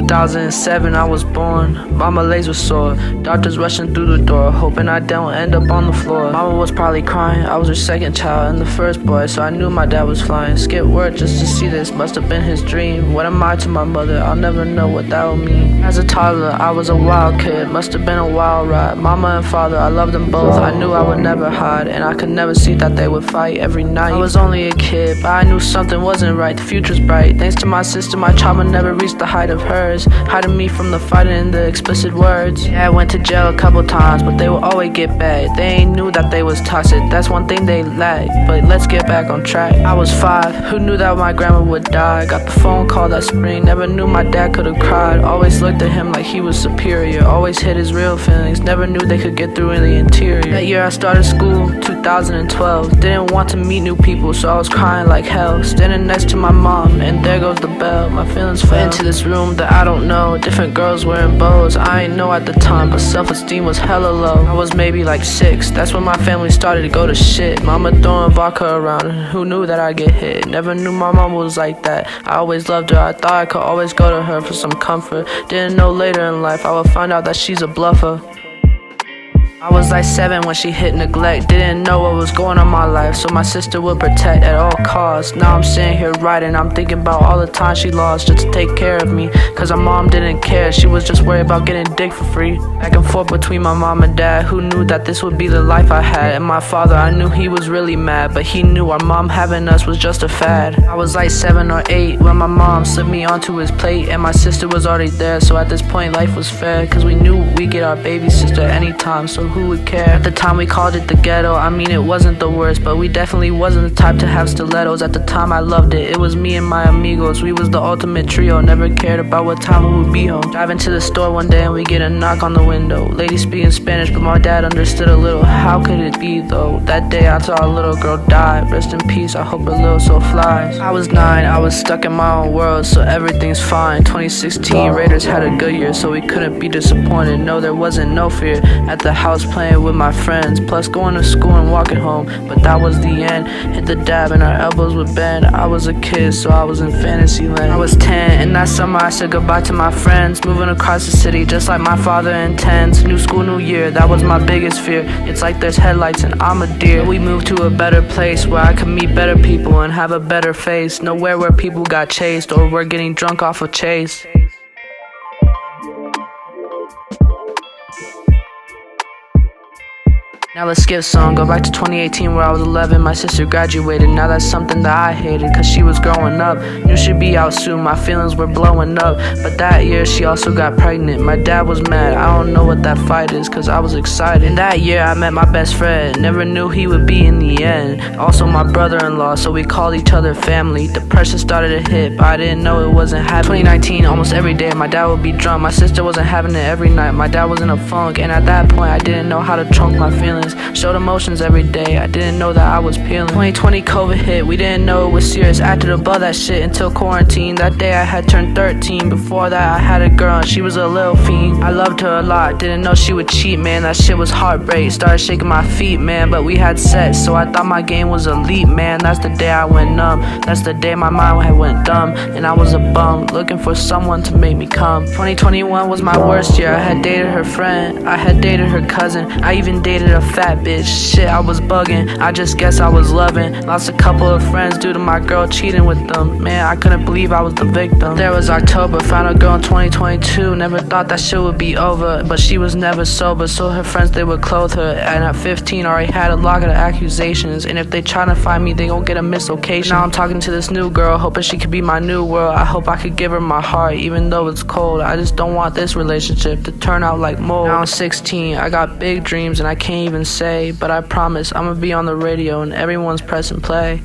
2007 I was born. Mama legs were sore. Doctors rushing through the door, hoping I don't end up on the floor. Mama was probably crying. I was her second child and the first boy, so I knew my dad was flying. Skipped work just to see this, must have been his dream. What am I to my mother? I'll never know what that will mean. As a toddler, I was a wild kid. Must have been a wild ride. Mama and father, I loved them both. I knew I would never hide, and I could never see that they would fight every night. I was only a kid, but I knew something wasn't right. The future's bright. Thanks to my sister, my trauma never reached the height of hers, hiding me from the fighting and the explicit words. Yeah, I went to jail a couple times, but they would always get back. They ain't knew that they was toxic, that's one thing they lacked. But let's get back on track. I was 5, who knew that my grandma would die? Got the phone call that spring, never knew my dad could've cried. Always looked at him like he was superior, always hid his real feelings, never knew they could get through in the interior. That year I started school, 2012. Didn't want to meet new people, so I was crying like hell, standing next to my mom, and there goes the bell. My feelings fell into this room that I don't know. Different girls wearing bows, I ain't know at the time, but self-esteem was hella low. I was maybe like 6, that's when my family started to go to shit. Mama throwing vodka around, and who knew that I'd get hit? Never knew my mom was like that. I always loved her, I thought I could always go to her for some comfort. Didn't know later in life I would find out that she's a bluffer. I was like 7 when she hit neglect. Didn't know what was going on in my life, so my sister would protect at all costs. Now I'm sitting here writing, I'm thinking about all the time she lost just to take care of me. Cause her mom didn't care, she was just worried about getting dick for free. Back and forth between my mom and dad, who knew that this would be the life I had. And my father, I knew he was really mad, but he knew our mom having us was just a fad. I was like 7 or 8 when my mom slipped me onto his plate, and my sister was already there. So at this point life was fair, cause we knew we'd get our baby sister anytime, so who would care? At the time we called it the ghetto. I mean, it wasn't the worst, but we definitely wasn't the type to have stilettos. At the time I loved it, it was me and my amigos. We was the ultimate trio, never cared about what time we would be home. Driving to the store one day and we get a knock on the window. Lady speaking Spanish, but my dad understood a little. How could it be though? That day I saw a little girl die. Rest in peace, I hope her little soul flies. I was 9, I was stuck in my own world, so everything's fine. 2016 Raiders had a good year, so we couldn't be disappointed. No, there wasn't no fear. At the house playing with my friends, plus going to school and walking home. But that was the end, hit the dab and our elbows would bend. I was a kid, so I was in fantasy land. I was 10, and that summer I said goodbye to my friends, moving across the city just like my father intends. New school, new year, that was my biggest fear. It's like there's headlights and I'm a deer. We moved to a better place where I could meet better people and have a better face. Nowhere where people got chased or were getting drunk off a chase. Now let's skip some, go back to 2018 where I was 11, my sister graduated. Now that's something that I hated, cause she was growing up. Knew she'd be out soon, my feelings were blowing up. But that year she also got pregnant. My dad was mad, I don't know what that fight is, cause I was excited. And that year I met my best friend, never knew he would be in the end. Also my brother-in-law, so we called each other family. Depression started to hit, but I didn't know it wasn't happening. 2019, almost every day my dad would be drunk. My sister wasn't having it every night, my dad was in a funk. And at that point I didn't know how to trunk my feelings. Showed emotions every day, I didn't know that I was peeling. 2020 COVID hit, we didn't know it was serious. Acted above that shit until quarantine. That day I had turned 13, before that I had a girl and she was a little fiend. I loved her a lot, didn't know she would cheat, man, that shit was heartbreak. Started shaking my feet, man, but we had sex, so I thought my game was elite, man. That's the day I went numb, that's the day my mind had went dumb. And I was a bum, looking for someone to make me come. 2021 was my worst year, I had dated her friend, I had dated her cousin, I even dated a fat bitch. Shit, I was bugging, I just guess I was loving. Lost a couple of friends due to my girl cheating with them. Man, I couldn't believe I was the victim. There was October, found a girl in 2022. Never thought that shit would be over, but she was never sober, so her friends, they would clothe her. And at 15, already had a lot of accusations, and if they try to find me, they gon' get a mislocation. Now I'm talking to this new girl, hoping she could be my new world. I hope I could give her my heart, even though it's cold. I just don't want this relationship to turn out like mold. Now I'm 16, I got big dreams and I can't even say, but I promise I'ma be on the radio and everyone's pressing play.